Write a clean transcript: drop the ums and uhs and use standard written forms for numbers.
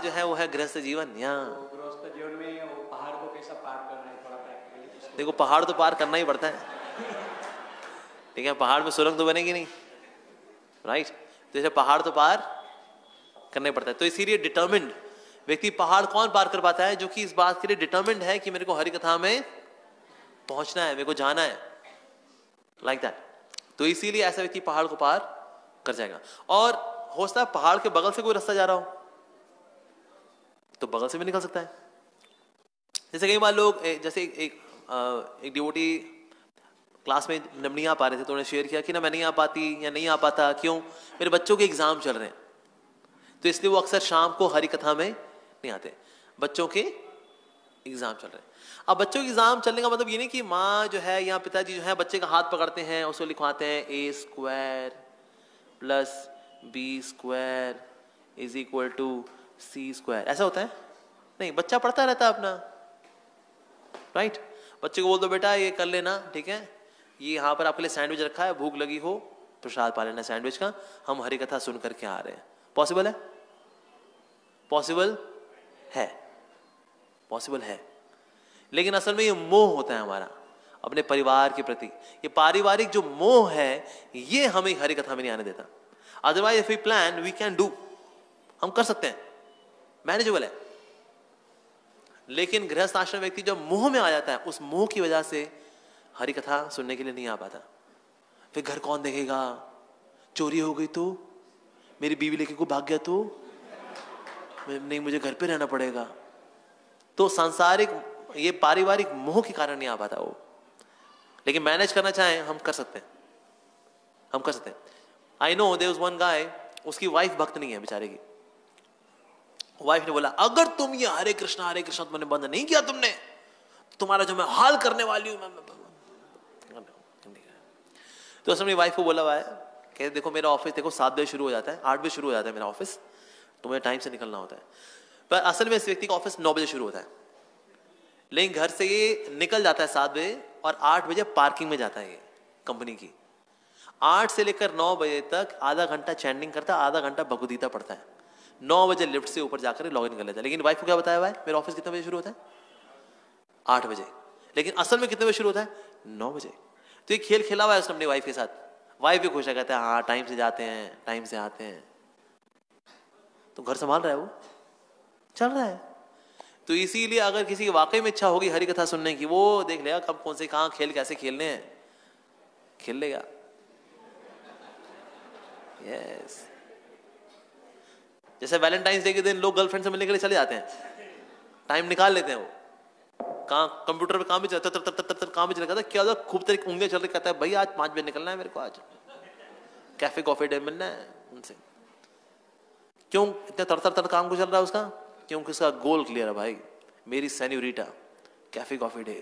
जो है वो है गृहस्थ जीवन। यहाँ गृहस्थ जीवन में वो पहाड़ को कैसा पार करना है थोड़ा practically देखो, पहाड़ तो पार करना ही पड़ता है, ठीक है, पहाड़ में सुरंग तो बनेगी नहीं, राइट। तो जैसे पहाड़ तो पार करना ही पड़ता है। तो इसीलिए डिटर्मिन्ड व्यक्ति पहाड़ कौन पार कर पाता है? जो कि इस बात के लिए डिटर्मिन्ड है कि मेरे को हरि कथा में पहुंचना है, मेरे को जाना है, लाइक दैट। तो इसीलिए ऐसा व्यक्ति पहाड़ को पार कर जाएगा। और हो सकता है पहाड़ के बगल से कोई रास्ता जा रहा हो तो बगल से भी निकल सकता है। जैसे कई बार लोग जैसे एक डिवोटी क्लास में जब नहीं आ पा रहे थे तो उन्होंने शेयर किया कि ना मैं नहीं आ पाती या नहीं आ पाता, क्यों? मेरे बच्चों के एग्जाम चल रहे हैं, तो इसलिए वो अक्सर शाम को हरि कथा में नहीं आते, बच्चों के एग्जाम चल रहे हैं। अब बच्चों के एग्जाम चलने का मतलब ये नहीं कि माँ जो है या पिताजी जो है बच्चे का हाथ पकड़ते हैं, उसको लिखवाते हैं a² + b² = c², ऐसा होता है? नहीं, बच्चा पढ़ता रहता है अपना, राइट। बच्चे को बोल दो बेटा ये कर लेना, ठीक है, ये यहाँ पर आपके लिए सैंडविच रखा है, भूख लगी हो प्रसाद पा लेना सैंडविच का, हम हरि कथा सुन करके आ रहे हैं। पॉसिबल है? पॉसिबल है, पॉसिबल है। लेकिन असल में ये मोह होता है हमारा अपने परिवार के प्रति। ये पारिवारिक जो मोह है ये हमें हरि कथा में नहीं आने देता। Otherwise if we plan we can do, हम कर सकते हैं, मैनेजेबल है। लेकिन गृहस्थ आश्रम व्यक्ति जब मोह में आ जाता है, उस मोह की वजह से हरि कथा सुनने के लिए नहीं आ पाता। फिर घर कौन देखेगा, चोरी हो गई तो, मेरी बीवी लेके को भाग गया तो, नहीं मुझे घर पे रहना पड़ेगा। तो सांसारिक ये पारिवारिक मोह के कारण नहीं आ पाता वो। लेकिन मैनेज करना चाहें हम कर सकते हैं, हम कर सकते हैं। I know there was one guy, उसकी वाइफ भक्त नहीं है बेचारे की। वाइफ ने बोला अगर तुम ये हरे कृष्णा तुमने बंद नहीं किया तुमने, तो तुम्हारा जो मैं हाल करने वाली हूं तो उसने वाइफ को बोला हुआ है कि देखो मेरा ऑफिस देखो 7 बजे शुरू हो जाता है, 8 बजे शुरू हो जाता है मेरा ऑफिस, तुम्हें टाइम से निकलना होता है। पर असल में इस व्यक्ति का ऑफिस 9 बजे शुरू होता है, लेकिन घर से ये निकल जाता है 7 बजे और 8 बजे पार्किंग में जाता है ये कंपनी की। 8 से लेकर 9 बजे तक आधा घंटा चैंटिंग करता है, आधा घंटा भगवदगीता पढ़ता है। 9 बजे लिफ्ट से ऊपर जाकर लॉग इन कर लेता है। लेकिन वाइफ को क्या बताया हुआ है, मेरा ऑफिस कितने बजे शुरू होता है? 8 बजे। लेकिन असल में कितने बजे शुरू होता है? 9 बजे। तो ये खेल खेला हुआ है उसने अपनी वाइफ के साथ। वाइफ भी खुश है, कहता है हाँ टाइम से जाते हैं, टाइम से आते हैं। तो घर संभाल रहा है, वो चल रहा है। तो इसीलिए अगर किसी की वाकई में इच्छा होगी हरि कथा सुनने की, वो देख लेगा कब कौन से कहां खेल कैसे खेलने हैं, खेल लेगा। यस। जैसे वैलेंटाइंस डे के दिन लोग गर्लफ्रेंड से मिलने के लिए चले जाते हैं, टाइम निकाल लेते हैं। वो कहाँ कंप्यूटर पे काम भी चलता है, काम भी चलता है, क्या होता है खूब तरीके उंगलियां चल रही, कहता है भाई आज 5 बजे निकलना है मेरे को, आज कैफे कॉफी डे मिलना है उनसे। क्यों इतना तर काम को चल रहा है उसका? क्योंकि उसका गोल क्लियर है भाई, मेरी सेन्योरिटा कैफे कॉफी डे।